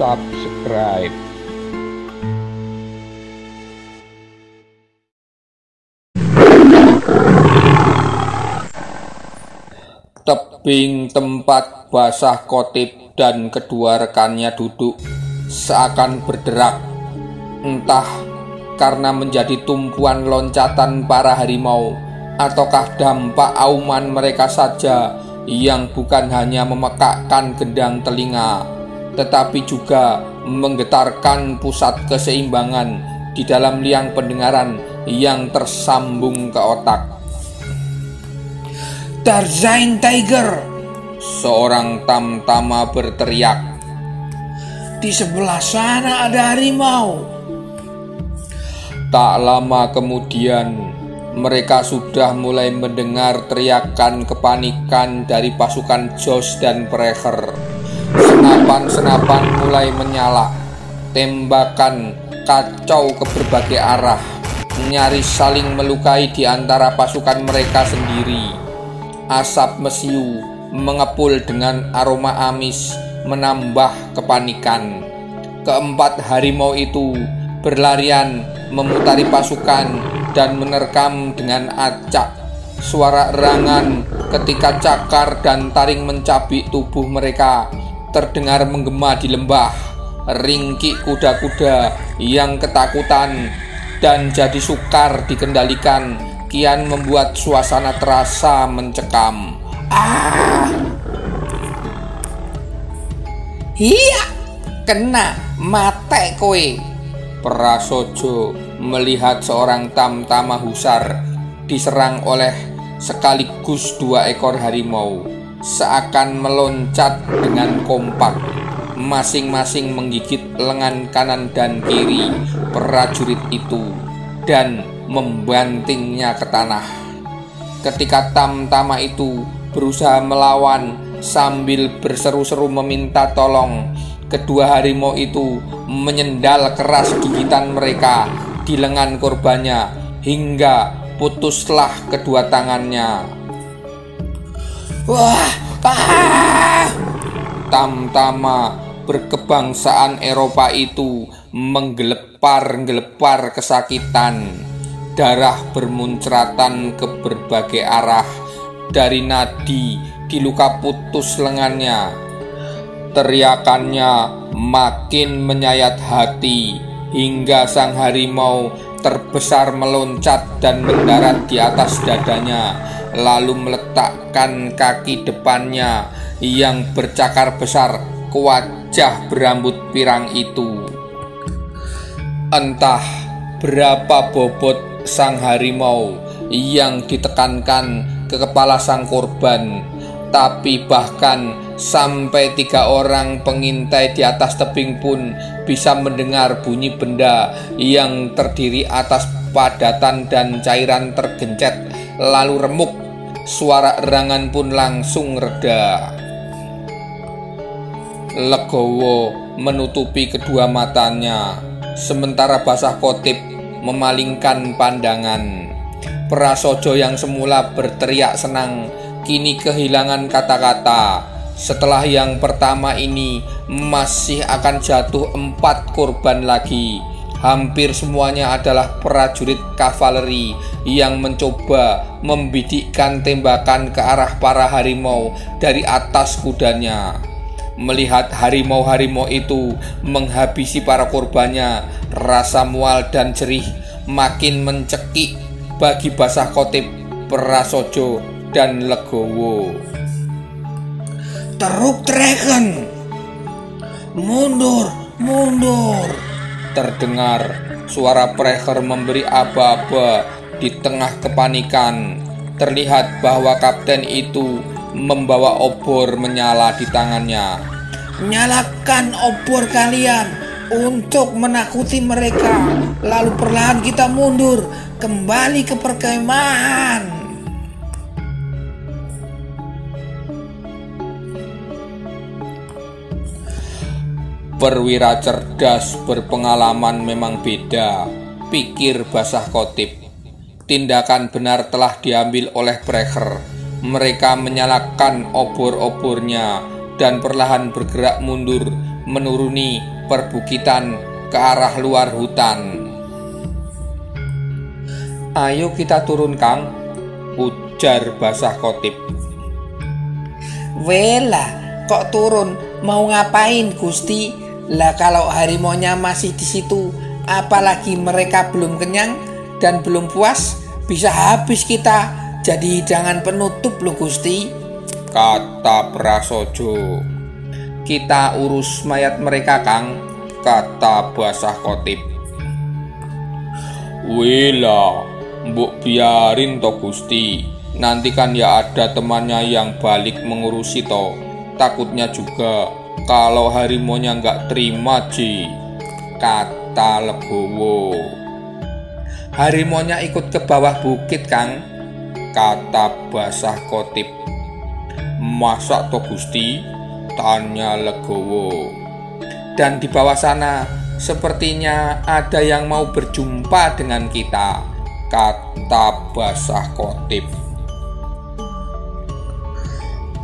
subscribe. Tebing tempat Basah Qotib dan kedua rekannya duduk seakan berderak, entah karena menjadi tumpuan loncatan para harimau ataukah dampak auman mereka saja yang bukan hanya memekakkan gendang telinga, tetapi juga menggetarkan pusat keseimbangan di dalam liang pendengaran yang tersambung ke otak. "Tarzan Tiger!" seorang tamtama berteriak. "Di sebelah sana ada harimau." Tak lama kemudian, mereka sudah mulai mendengar teriakan kepanikan dari pasukan Josh dan Precher. Senapan-senapan mulai menyala, tembakan kacau ke berbagai arah, nyaris saling melukai di antara pasukan mereka sendiri. Asap mesiu mengepul dengan aroma amis menambah kepanikan. Keempat harimau itu berlarian memutari pasukan dan menerkam dengan acak. Suara erangan ketika cakar dan taring mencabik tubuh mereka terdengar menggema di lembah. Ringkik kuda-kuda yang ketakutan dan jadi sukar dikendalikan kian membuat suasana terasa mencekam. "Iya, kena mate kowe." Prasojo melihat seorang tamtama husar diserang oleh sekaligus dua ekor harimau, seakan meloncat dengan kompak, masing-masing menggigit lengan kanan dan kiri prajurit itu dan membantingnya ke tanah. Ketika tamtama itu berusaha melawan sambil berseru-seru meminta tolong, kedua harimau itu menyendal keras gigitan mereka di lengan korbannya hingga putuslah kedua tangannya. Tamtama berkebangsaan Eropa itu menggelepar-gelepar kesakitan. Darah bermuncratan ke berbagai arah dari nadi di luka putus lengannya. Teriakannya makin menyayat hati hingga sang harimau terbesar meloncat dan mendarat di atas dadanya, lalu meletakkan kaki depannya yang bercakar besar ke wajah berambut pirang itu. Entah berapa bobot sang harimau yang ditekankan ke kepala sang korban, tapi bahkan sampai 3 orang pengintai di atas tebing pun bisa mendengar bunyi benda yang terdiri atas padatan dan cairan tergencet lalu remuk. Suara erangan pun langsung reda. Legowo menutupi kedua matanya, sementara Basah Qotib memalingkan pandangan. Prasojo yang semula berteriak senang kini kehilangan kata-kata. Setelah yang pertama ini masih akan jatuh 4 korban lagi. Hampir semuanya adalah prajurit kavaleri yang mencoba membidikkan tembakan ke arah para harimau dari atas kudanya. Melihat harimau-harimau itu menghabisi para korbannya, rasa mual dan jerih makin mencekik bagi Basah Qotib, Prasojo, dan Legowo. "Teruk Dragon! Mundur, mundur!" terdengar suara Precher memberi aba-aba di tengah kepanikan. Terlihat bahwa kapten itu membawa obor menyala di tangannya. "Nyalakan obor kalian untuk menakuti mereka, lalu perlahan kita mundur kembali ke perkemahan." Perwira cerdas berpengalaman memang beda, pikir Basah Qotib. Tindakan benar telah diambil oleh Precher. Mereka menyalakan obor-obornya dan perlahan bergerak mundur menuruni perbukitan ke arah luar hutan. "Ayo kita turun, Kang," ujar Basah Kotip. "Wela, kok turun? Mau ngapain, Gusti? Lah kalau harimaunya masih di situ, apalagi mereka belum kenyang dan belum puas, bisa habis kita jadi hidangan penutup loh, Gusti," kata Prasojo. "Kita urus mayat mereka, Kang," kata Basah Kotip. "Wela, mbok biarin toh Gusti. Nanti kan ya ada temannya yang balik mengurusi toh. Takutnya juga kalau harimaunya nggak terima, Ji," kata Legowo. "Harimaunya ikut ke bawah bukit, Kang," kata Basah Kotip. "Masa toh Gusti?" tanya Legowo. "Dan di bawah sana sepertinya ada yang mau berjumpa dengan kita," kata Basah Kotip.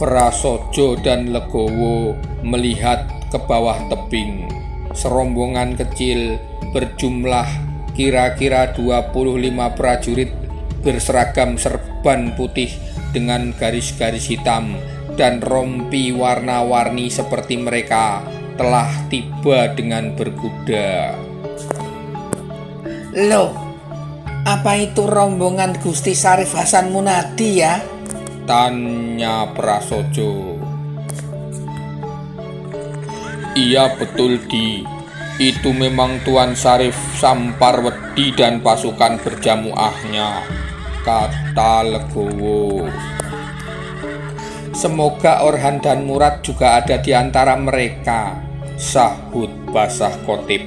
Prasojo dan Legowo melihat ke bawah tebing. Serombongan kecil berjumlah kira-kira 25 prajurit berseragam serban putih dengan garis-garis hitam dan rompi warna-warni seperti mereka telah tiba dengan berkuda. "Loh, apa itu rombongan Gusti Syarif Hasan Munadi ya?" tanya Prasojo. "Iya betul, Di. Itu memang Tuan Syarif Samparwedi dan pasukan berjamuahnya," kata Legowo. "Semoga Orhan dan Murad juga ada di antara mereka," sahut Basah Kotip.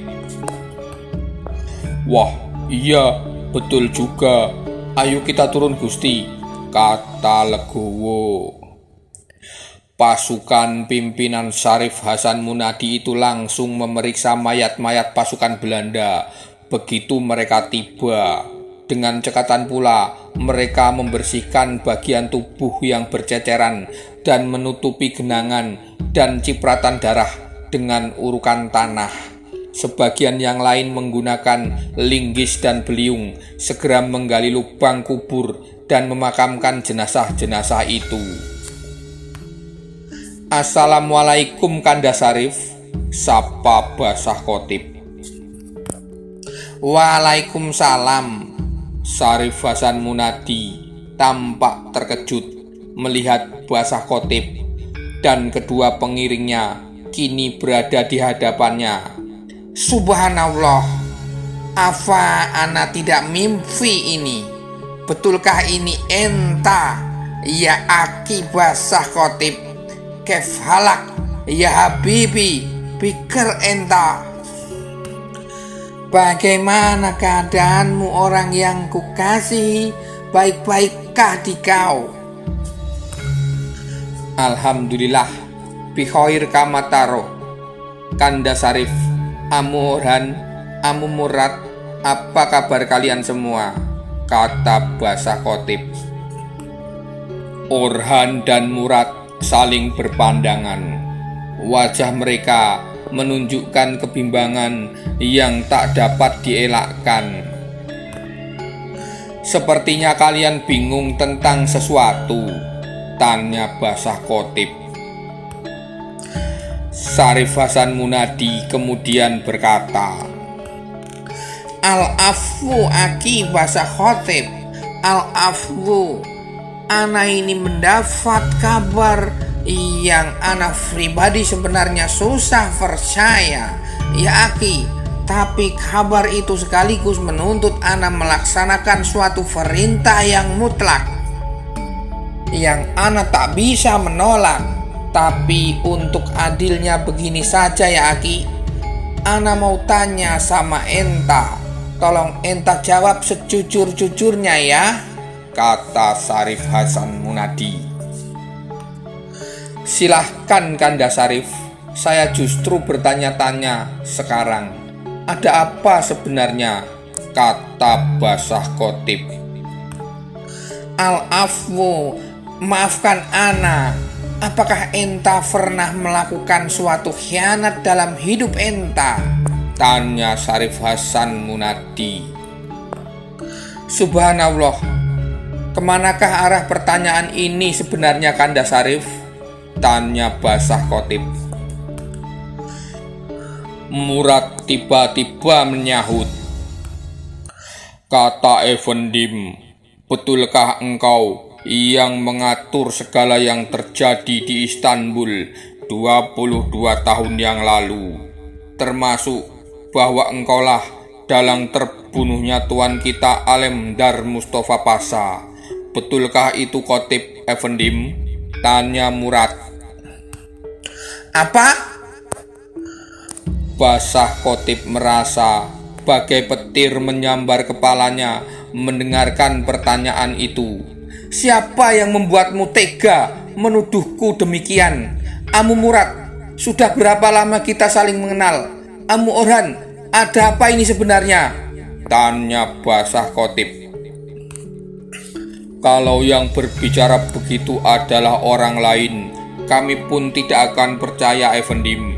"Wah, iya betul juga. Ayo kita turun, Gusti," kata Legowo. Pasukan pimpinan Syarif Hasan Munadi itu langsung memeriksa mayat-mayat pasukan Belanda. Begitu mereka tiba, dengan cekatan pula mereka membersihkan bagian tubuh yang berceceran dan menutupi genangan dan cipratan darah dengan urukan tanah. Sebagian yang lain menggunakan linggis dan beliung segera menggali lubang kubur dan memakamkan jenazah-jenazah itu. "Assalamualaikum, Kanda Syarif," sapa Basah Kotip. "Waalaikumsalam." Syarif Hasan Munadi tampak terkejut melihat Basah Kotip dan kedua pengiringnya kini berada di hadapannya. "Subhanallah, apa ana tidak mimpi ini? Betulkah ini enta, ya Aki Basah Kotip? Kef halak, ya Habibi, pikir enta. Bagaimana keadaanmu orang yang kukasihi? Baik-baikkah di kau?" "Alhamdulillah, bikhoir kamataro. Kanda Syarif, Amu Orhan, Amu Murad, apa kabar kalian semua?" kata Basah Kotip. Orhan dan Murad saling berpandangan. Wajah mereka menunjukkan kebimbangan yang tak dapat dielakkan. "Sepertinya kalian bingung tentang sesuatu," tanya Basah Kotip. Syarif Hasan Munadi kemudian berkata, "Al-afwu Aki Basah Kotip, al-afwu. Ana ini mendapat kabar yang ana pribadi sebenarnya susah percaya, ya Aki. Tapi kabar itu sekaligus menuntut ana melaksanakan suatu perintah yang mutlak, yang ana tak bisa menolak. Tapi untuk adilnya begini saja ya Aki, ana mau tanya sama enta. Tolong enta jawab sejujur-jujurnya ya," kata Syarif Hasan Munadi. "Silahkan Kanda Syarif, saya justru bertanya-tanya sekarang. Ada apa sebenarnya?" kata Basah Kotip. "Al-afwu, maafkan ana. Apakah Enta pernah melakukan suatu khianat dalam hidup Enta? Tanya Syarif Hasan Munadi. Subhanallah, kemanakah arah pertanyaan ini sebenarnya, Kanda Syarif? Tanya Basah Khotib. Murad tiba-tiba menyahut, kata Efendim, betulkah engkau yang mengatur segala yang terjadi di Istanbul 22 tahun yang lalu, termasuk bahwa engkaulah dalang terbunuhnya tuan kita Alemdar Mustafa Pasha? Betulkah itu, Khotib Efendim? Tanya Murad. Apa? Basah Khotib merasa bagai petir menyambar kepalanya mendengarkan pertanyaan itu. Siapa yang membuatmu tega menuduhku demikian? Amu Murad, sudah berapa lama kita saling mengenal? Amu Orhan, ada apa ini sebenarnya? Tanya Basah Khotib. Kalau yang berbicara begitu adalah orang lain, kami pun tidak akan percaya, Efendim.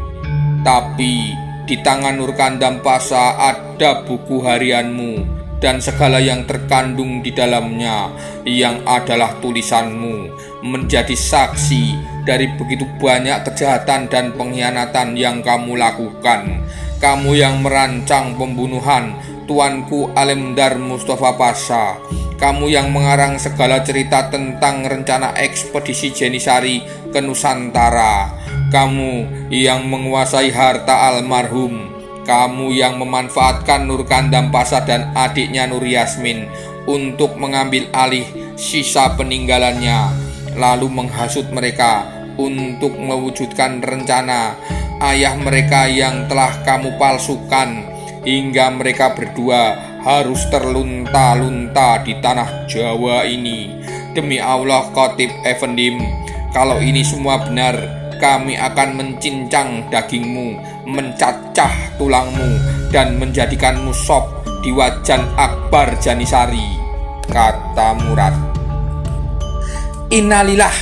Tapi di tangan Nurkandam Pasha ada buku harianmu dan segala yang terkandung di dalamnya, yang adalah tulisanmu, menjadi saksi dari begitu banyak kejahatan dan pengkhianatan yang kamu lakukan. Kamu yang merancang pembunuhan tuanku Alemdar Mustafa Pasha. Kamu yang mengarang segala cerita tentang rencana ekspedisi Jenisari ke Nusantara. Kamu yang menguasai harta almarhum. Kamu yang memanfaatkan Nurkandam Pasha dan adiknya Nur Yasmin untuk mengambil alih sisa peninggalannya, lalu menghasut mereka untuk mewujudkan rencana ayah mereka yang telah kamu palsukan, hingga mereka berdua harus terlunta-lunta di tanah Jawa ini. Demi Allah, Khotib Efendim, kalau ini semua benar, kami akan mencincang dagingmu, mencacah tulangmu, dan menjadikanmu sop di wajan Akbar Janisari, kata Murad. Innalillah,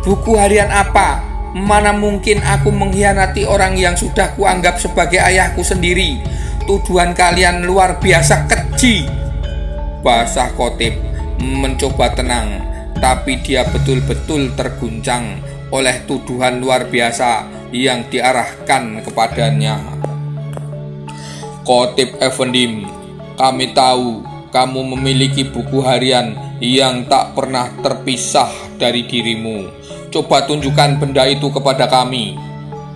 buku harian apa? Mana mungkin aku mengkhianati orang yang sudah kuanggap sebagai ayahku sendiri. Tuduhan kalian luar biasa keji. Basah Khotib mencoba tenang, tapi dia betul-betul terguncang oleh tuduhan luar biasa yang diarahkan kepadanya. Khotib Efendim, kami tahu kamu memiliki buku harian yang tak pernah terpisah dari dirimu. Coba tunjukkan benda itu kepada kami,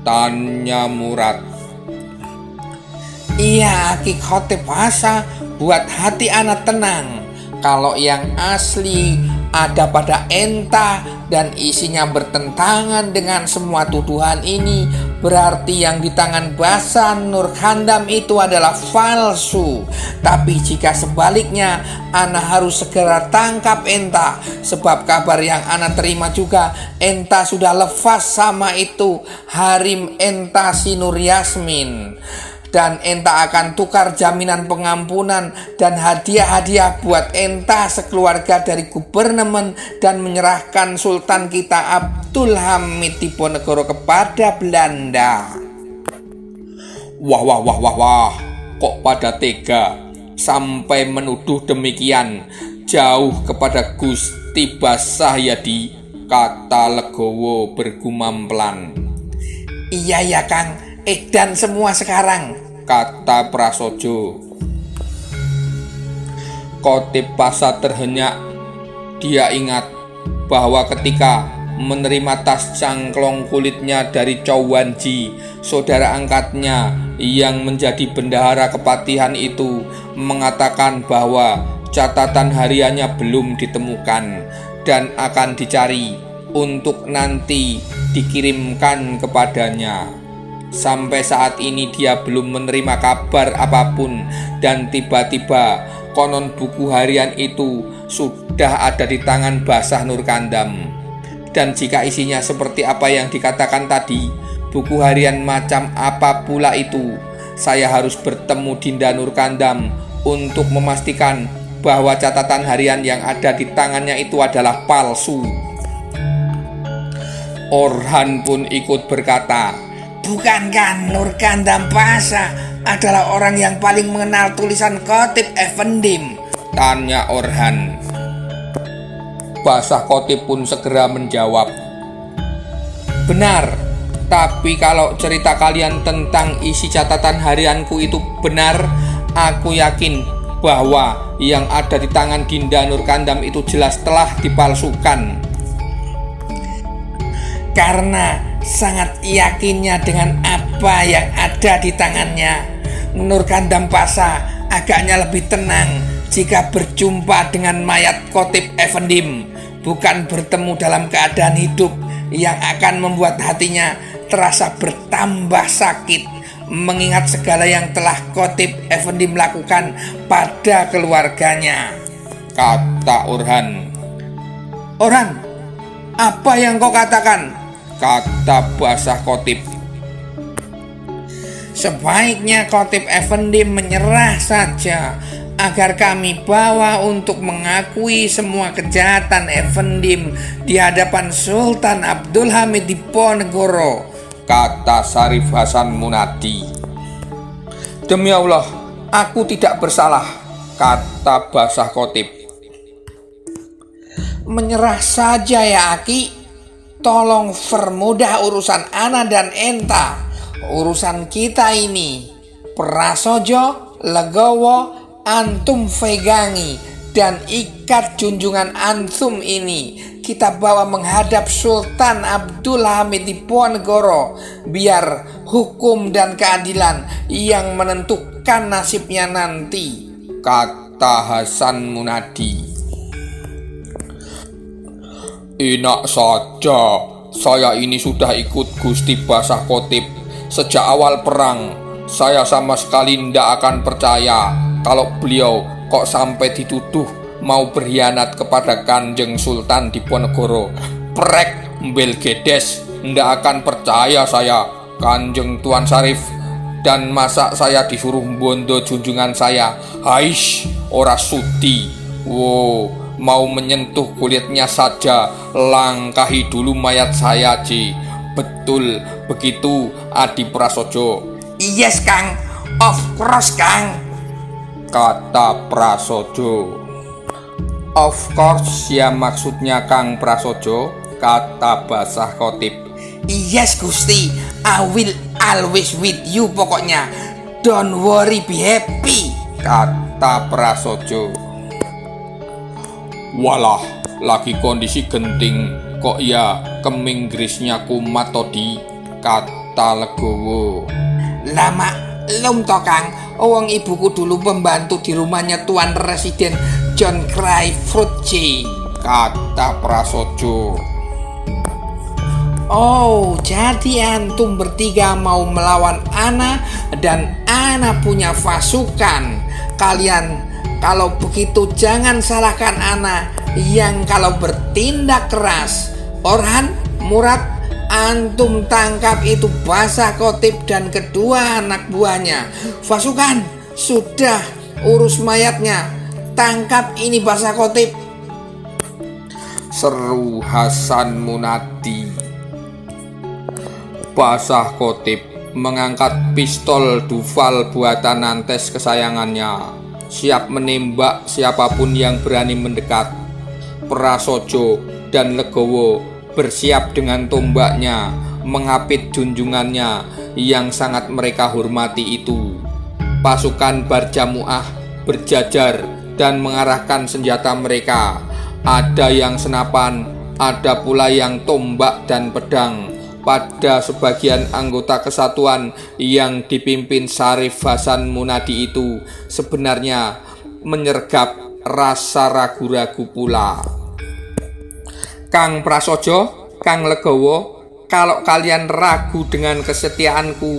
tanya Murad. Iya, Ki Khotib Pasha, buat hati anak tenang. Kalau yang asli ada pada Enta dan isinya bertentangan dengan semua tuduhan ini, berarti yang di tangan Basah Nurkandam itu adalah palsu. Tapi jika sebaliknya, Ana harus segera tangkap Enta, sebab kabar yang Ana terima juga, Enta sudah lepas sama itu harim Enta si Nur Yasmin. Dan Enta akan tukar jaminan pengampunan dan hadiah-hadiah buat Enta sekeluarga dari gubernemen dan menyerahkan Sultan kita Abdul Hamid Diponegoro kepada Belanda. Wah, kok pada tega sampai menuduh demikian jauh kepada Gusti Basah Yadi, kata Legowo bergumam pelan. Iya ya Kang, edan semua sekarang, kata Prasojo. Khotib Pasha terhenyak. Dia ingat bahwa ketika menerima tas cangklong kulitnya dari Chow Wan-ji, saudara angkatnya yang menjadi bendahara kepatihan itu mengatakan bahwa catatan hariannya belum ditemukan dan akan dicari untuk nanti dikirimkan kepadanya. Sampai saat ini dia belum menerima kabar apapun, dan tiba-tiba konon buku harian itu sudah ada di tangan Basah Nurkandam. Dan jika isinya seperti apa yang dikatakan tadi, buku harian macam apa pula itu, saya harus bertemu Dinda Nurkandam untuk memastikan bahwa catatan harian yang ada di tangannya itu adalah palsu. Orhan pun ikut berkata, "Bukankah Nur Kandam Pasha adalah orang yang paling mengenal tulisan Khatib Effendim?" tanya Orhan. Basah Khatib pun segera menjawab, "Benar, tapi kalau cerita kalian tentang isi catatan harianku itu benar, aku yakin bahwa yang ada di tangan Dinda Nur Kandam itu jelas telah dipalsukan." Karena sangat yakinnya dengan apa yang ada di tangannya, Nur Kandam Pasha agaknya lebih tenang jika berjumpa dengan mayat Khatib Effendim, bukan bertemu dalam keadaan hidup yang akan membuat hatinya terasa bertambah sakit mengingat segala yang telah Khatib Effendim lakukan pada keluarganya, kata Orhan. "Orhan, apa yang kau katakan?" kata Basah Khatib. "Sebaiknya Khatib Effendim menyerah saja agar kami bawa untuk mengakui semua kejahatan Effendim di hadapan Sultan Abdul Hamid Diponegoro," kata Syarif Hasan Munadi. "Demi Allah, aku tidak bersalah," kata Basah Khatib. "Menyerah saja ya Aki. Tolong permudah urusan ana dan enta. Urusan kita ini, Prasojo, Legowo, antum pegangi, dan ikat junjungan antum ini kita bawa menghadap Sultan Abdul Hamid Diponegoro, biar hukum dan keadilan yang menentukan nasibnya nanti," kata Hasan Munadi. "Enak saja, saya ini sudah ikut Gusti Basah Khatib sejak awal perang. Saya sama sekali tidak akan percaya kalau beliau kok sampai dituduh mau berkhianat kepada Kanjeng Sultan Diponegoro. Prek Belgedes, tidak akan percaya saya, Kanjeng Tuan Syarif. Dan masa saya disuruh bondo junjungan saya? Haish, ora sudi. Wow, mau menyentuh kulitnya saja, langkahi dulu mayat saya, Ji. Betul begitu, Adi Prasojo?" "Yes Kang, of course Kang," kata Prasojo. "Of course ya maksudnya Kang Prasojo," kata Basah Khatib. "Yes Gusti, I will always with you pokoknya. Don't worry, be happy," kata Prasojo. "Walah, lagi kondisi genting kok ya keminggrisnya kumat todi," kata Legowo. "Lama lum to Kang, wong ibuku dulu membantu di rumahnya Tuan Residen John Cryfruit," kata Prasojo. "Oh, jadi antum bertiga mau melawan ana dan ana punya pasukan. Kalian kalau begitu jangan salahkan ana yang kalau bertindak keras. Orhan, Murad, antum tangkap itu Basah Khatib dan kedua anak buahnya. Pasukan, sudah urus mayatnya. Tangkap ini Basah Khatib," seru Hasan Munadi. Basah Khatib mengangkat pistol Duval buatan Nantes kesayangannya, siap menembak siapapun yang berani mendekat. Prasojo dan Legowo bersiap dengan tombaknya mengapit junjungannya yang sangat mereka hormati itu. Pasukan Barjamuah berjajar dan mengarahkan senjata mereka. Ada yang senapan, ada pula yang tombak dan pedang. Pada sebagian anggota kesatuan yang dipimpin Syarif Hasan Munadi itu sebenarnya menyergap rasa ragu-ragu pula. "Kang Prasojo, Kang Legowo, kalau kalian ragu dengan kesetiaanku,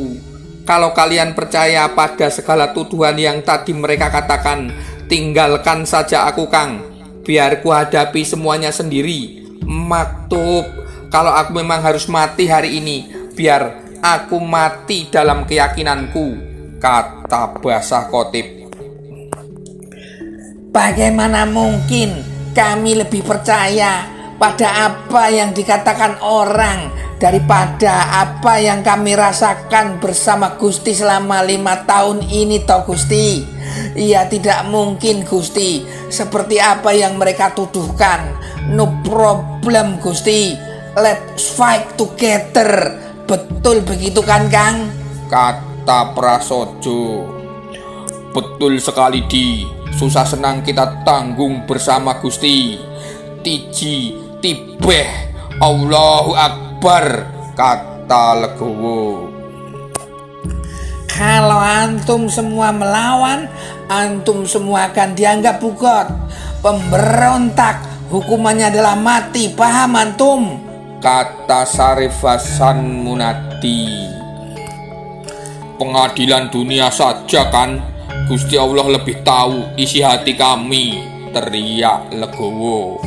kalau kalian percaya pada segala tuduhan yang tadi mereka katakan, tinggalkan saja aku Kang, biar ku hadapi semuanya sendiri. Maktub, kalau aku memang harus mati hari ini, biar aku mati dalam keyakinanku," kata Basah Khatib. "Bagaimana mungkin kami lebih percaya pada apa yang dikatakan orang daripada apa yang kami rasakan bersama Gusti selama 5 tahun ini toh Gusti. Iya, tidak mungkin Gusti seperti apa yang mereka tuduhkan. No problem Gusti, let's fight together. Betul begitu kan Kang? Kata Prasojo. Betul sekali Di, susah senang kita tanggung bersama Gusti. Tiji tibeh Allahu Akbar, kata Legowo. Kalau antum semua melawan, antum semua akan dianggap bugot, pemberontak, hukumannya adalah mati, paham antum? Kata Syarif Hasan Munadi. Pengadilan dunia saja kan, Gusti Allah lebih tahu isi hati kami, teriak Legowo.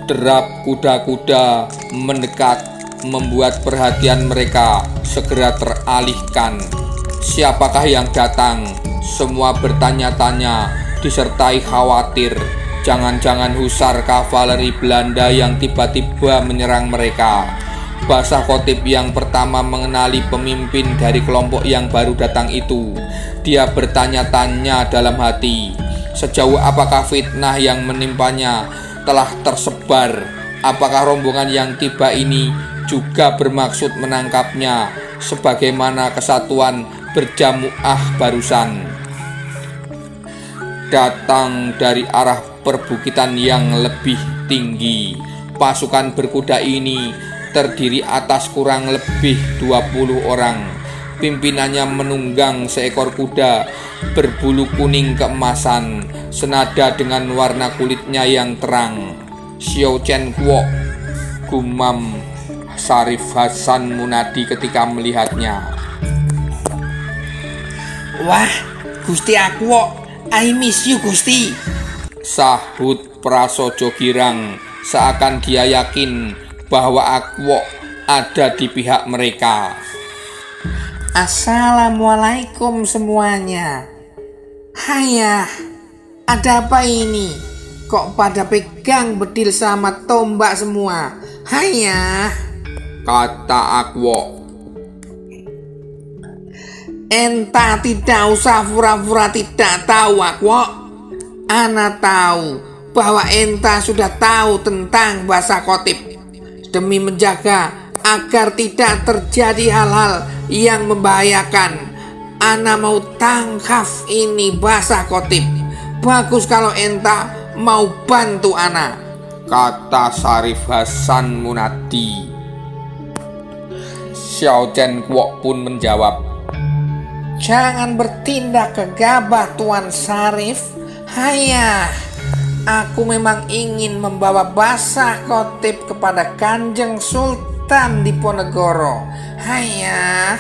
Derap kuda-kuda mendekat, membuat perhatian mereka segera teralihkan. Siapakah yang datang? Semua bertanya-tanya, disertai khawatir. Jangan-jangan husar kavaleri Belanda yang tiba-tiba menyerang mereka. Basah Khotib yang pertama mengenali pemimpin dari kelompok yang baru datang itu. Dia bertanya-tanya dalam hati, sejauh apakah fitnah yang menimpanya telah tersebar? Apakah rombongan yang tiba ini juga bermaksud menangkapnya sebagaimana kesatuan berjamuah barusan? Datang dari arah perbukitan yang lebih tinggi. Pasukan berkuda ini terdiri atas kurang lebih 20 orang. Pimpinannya menunggang seekor kuda berbulu kuning keemasan, senada dengan warna kulitnya yang terang. Xiao Chen Kwok, gumam Syarif Hasan Munadi ketika melihatnya. Wah, Gusti Akwok, I miss you Gusti, sahut Prasojo girang, seakan dia yakin bahwa Akwok ada di pihak mereka. Assalamualaikum semuanya. Hayah, ada apa ini? Kok pada pegang bedil sama tombak semua? Hayah, kata Akwok. Enta tidak usah pura-pura tidak tahu Akwok. Ana tahu bahwa enta sudah tahu tentang Basah Khotib. Demi menjaga agar tidak terjadi hal-hal yang membahayakan, ana mau tangkap ini Basah Khotib. Bagus kalau enta mau bantu ana, kata Syarif Hasan Munadi. Xiao Chen Kwok pun menjawab, jangan bertindak gegabah Tuan Syarif. Hayah, aku memang ingin membawa Basah Khotib kepada Kanjeng Sultan Diponegoro. Hayah,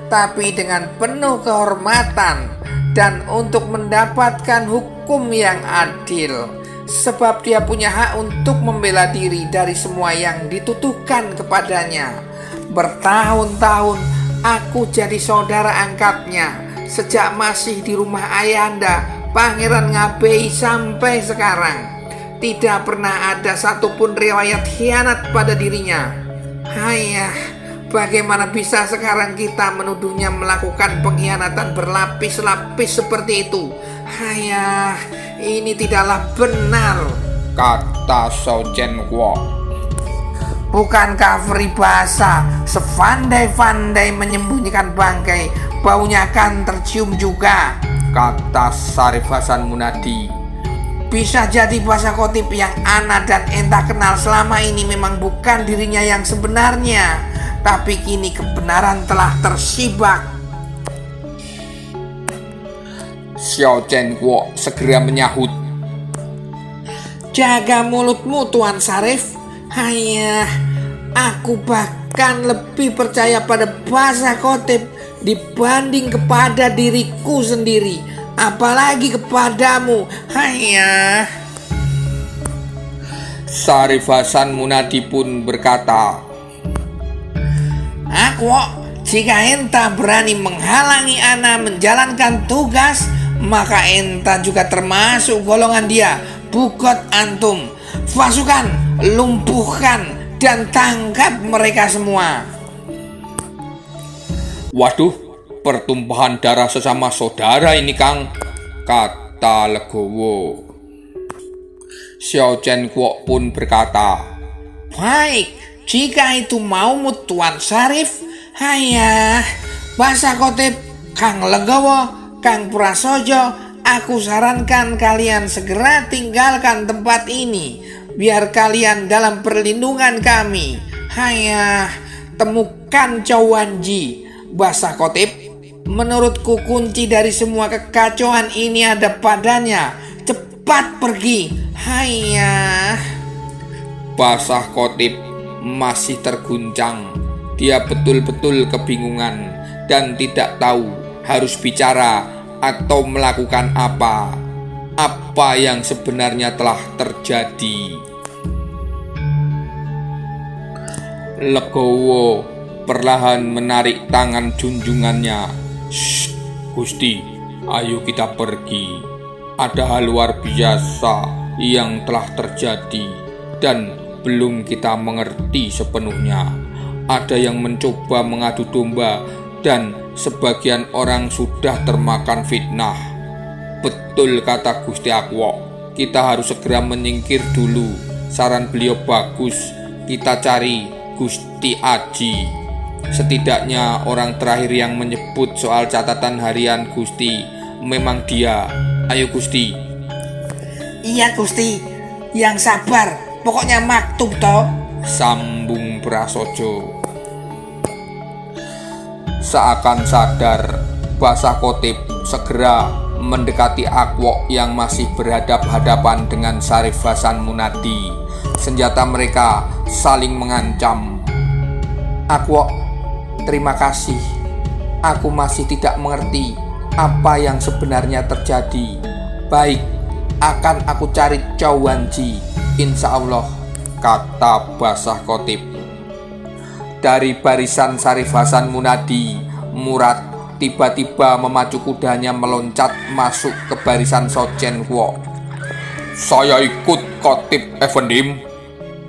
tapi dengan penuh kehormatan dan untuk mendapatkan hukum yang adil. Sebab dia punya hak untuk membela diri dari semua yang dituduhkan kepadanya. Bertahun-tahun aku jadi saudara angkatnya sejak masih di rumah ayahanda Pangeran Ngabei sampai sekarang. Tidak pernah ada satupun riwayat khianat pada dirinya. Hayah, bagaimana bisa sekarang kita menuduhnya melakukan pengkhianatan berlapis-lapis seperti itu? Hayah, ini tidaklah benar, kata Xiao Chen Kwok. Bukankah peribahasa sepandai-pandai menyembunyikan bangkai, baunya akan tercium juga, kata Syarif Hasan Munadi. Bisa jadi Basah Khotib yang ana dan enta kenal selama ini memang bukan dirinya yang sebenarnya, tapi kini kebenaran telah tersibak. Xiao Chen Kwok segera menyahut, jaga mulutmu Tuan Syarif. Hayah, aku bahkan lebih percaya pada Basah Khotib dibanding kepada diriku sendiri, apalagi kepadamu. Hayah. Syarif Hasan Munadi pun berkata, Akwok, jika enta berani menghalangi ana menjalankan tugas, maka enta juga termasuk golongan dia. Bugot antum, pasukan, lumpuhkan dan tangkap mereka semua. Waduh, pertumpahan darah sesama saudara ini, Kang, kata Legowo. Xiao Chen Kuok pun berkata, baik, jika itu maumu Tuan Syarif. Hayah, Basah Kotip, Kang Legowo, Kang Prasojo, aku sarankan kalian segera tinggalkan tempat ini, biar kalian dalam perlindungan kami. Hayah, temukan Chow Wan Ji. Basah Kotip, menurutku kunci dari semua kekacauan ini ada padanya. Cepat pergi. Hayah. Basah Kotip masih terguncang. Dia betul-betul kebingungan dan tidak tahu harus bicara atau melakukan apa. Apa yang sebenarnya telah terjadi. Legowo perlahan menarik tangan junjungannya. Shh, Gusti, ayo kita pergi. Ada hal luar biasa yang telah terjadi dan belum kita mengerti sepenuhnya. Ada yang mencoba mengadu domba dan sebagian orang sudah termakan fitnah. Betul kata Gusti Akwok, kita harus segera menyingkir dulu. Saran beliau bagus, kita cari Gusti Aji. Setidaknya orang terakhir yang menyebut soal catatan harian Gusti memang dia. Ayo Gusti. Iya Gusti, yang sabar, pokoknya maktub toh, sambung Prasojo. Seakan sadar, Basah Kotip segera mendekati Akwok yang masih berhadap-hadapan dengan Syarif Hasan Munadi. Senjata mereka saling mengancam. Akwok, terima kasih. Aku masih tidak mengerti apa yang sebenarnya terjadi. Baik, akan aku cari Chow Wan Ji, insya Allah, kata Basah Kotip. Dari barisan Syarif Hasan Munadi, Murad tiba-tiba memacu kudanya meloncat masuk ke barisan Xiao Chen Kuok. Saya ikut Kotip Effendim,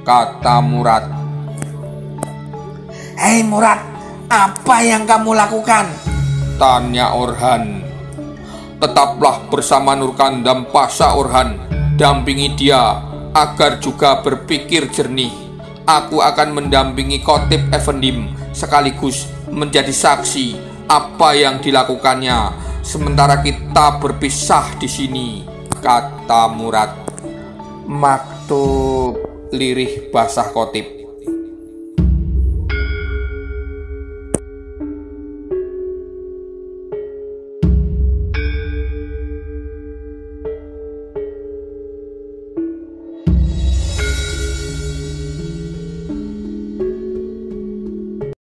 kata Murad. Hei Murad, apa yang kamu lakukan? Tanya Orhan. Tetaplah bersama Nurkandam Pasha Orhan, dampingi dia agar juga berpikir jernih. Aku akan mendampingi Kotip Effendim sekaligus menjadi saksi apa yang dilakukannya sementara kita berpisah di sini, kata Murad. Maktub, lirih Basah Kotip.